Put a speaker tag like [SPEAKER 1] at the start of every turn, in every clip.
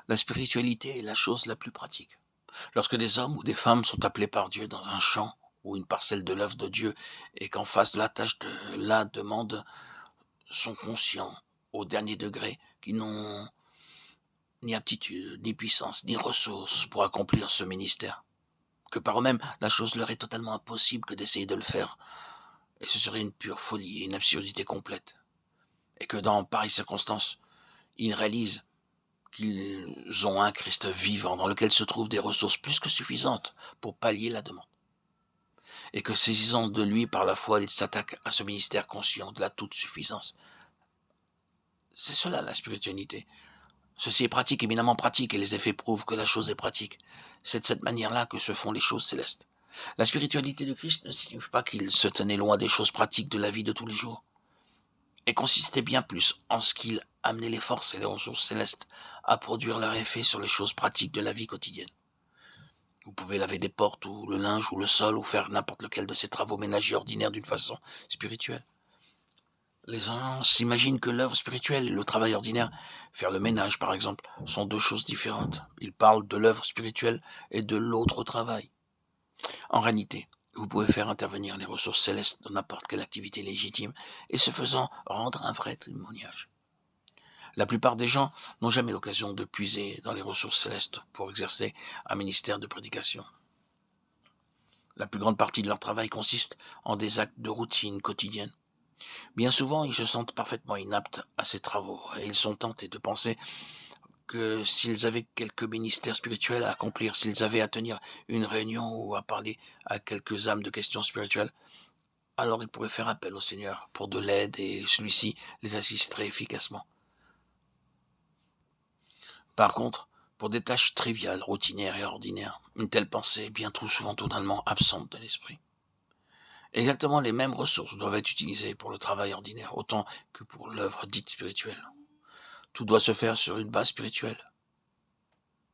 [SPEAKER 1] La spiritualité est la chose la plus pratique. Lorsque des hommes ou des femmes sont appelés par Dieu dans un champ ou une parcelle de l'œuvre de Dieu et qu'en face de la tâche de la demande sont conscients au dernier degré qu'ils n'ont ni aptitude, ni puissance, ni ressources pour accomplir ce ministère, que par eux-mêmes la chose leur est totalement impossible que d'essayer de le faire, et ce serait une pure folie et une absurdité complète, et que dans pareilles circonstances, ils réalisent qu'ils ont un Christ vivant dans lequel se trouvent des ressources plus que suffisantes pour pallier la demande, et que saisissant de lui par la foi, ils s'attaquent à ce ministère conscient de la toute-suffisance. C'est cela la spiritualité. Ceci est pratique, éminemment pratique, et les effets prouvent que la chose est pratique. C'est de cette manière-là que se font les choses célestes. La spiritualité de Christ ne signifie pas qu'il se tenait loin des choses pratiques de la vie de tous les jours, et consistait bien plus en ce qu'il amenait les forces et les ressources célestes à produire leur effet sur les choses pratiques de la vie quotidienne. Vous pouvez laver des portes, ou le linge, ou le sol, ou faire n'importe lequel de ces travaux ménagers ordinaires d'une façon spirituelle. Les gens s'imaginent que l'œuvre spirituelle et le travail ordinaire, faire le ménage par exemple, sont deux choses différentes. Ils parlent de l'œuvre spirituelle et de l'autre travail. En réalité, vous pouvez faire intervenir les ressources célestes dans n'importe quelle activité légitime et ce faisant rendre un vrai témoignage. La plupart des gens n'ont jamais l'occasion de puiser dans les ressources célestes pour exercer un ministère de prédication. La plus grande partie de leur travail consiste en des actes de routine quotidienne. Bien souvent, ils se sentent parfaitement inaptes à ces travaux et ils sont tentés de penser que s'ils avaient quelques ministères spirituels à accomplir, s'ils avaient à tenir une réunion ou à parler à quelques âmes de questions spirituelles, alors ils pourraient faire appel au Seigneur pour de l'aide et celui-ci les assisterait efficacement. Par contre, pour des tâches triviales, routinières et ordinaires, une telle pensée est bien trop souvent totalement absente de l'esprit. Exactement les mêmes ressources doivent être utilisées pour le travail ordinaire autant que pour l'œuvre dite spirituelle. Tout doit se faire sur une base spirituelle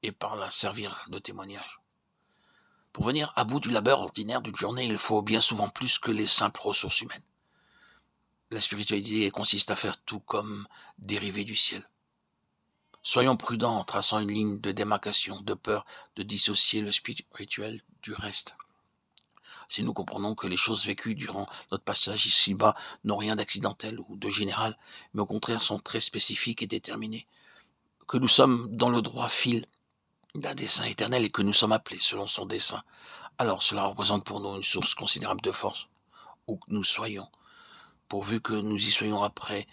[SPEAKER 1] et par là servir de témoignage. Pour venir à bout du labeur ordinaire d'une journée, il faut bien souvent plus que les simples ressources humaines. La spiritualité consiste à faire tout comme dérivé du ciel. Soyons prudents en traçant une ligne de démarcation, de peur de dissocier le spirituel du reste. Si nous comprenons que les choses vécues durant notre passage ici-bas n'ont rien d'accidentel ou de général, mais au contraire sont très spécifiques et déterminées, que nous sommes dans le droit fil d'un dessein éternel et que nous sommes appelés selon son dessein, alors cela représente pour nous une source considérable de force, où que nous soyons, pourvu que nous y soyons après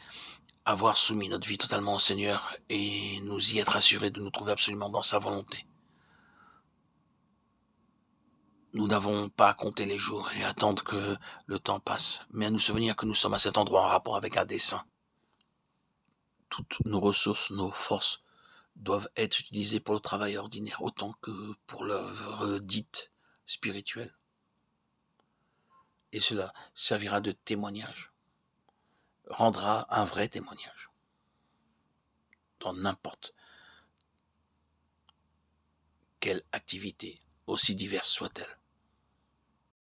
[SPEAKER 1] avoir soumis notre vie totalement au Seigneur et nous y être assurés de nous trouver absolument dans sa volonté. Nous n'avons pas à compter les jours et attendre que le temps passe, mais à nous souvenir que nous sommes à cet endroit en rapport avec un dessein. Toutes nos ressources, nos forces doivent être utilisées pour le travail ordinaire autant que pour l'œuvre dite spirituelle. Et cela servira de témoignage, rendra un vrai témoignage dans n'importe quelle activité, aussi diverse soit-elle.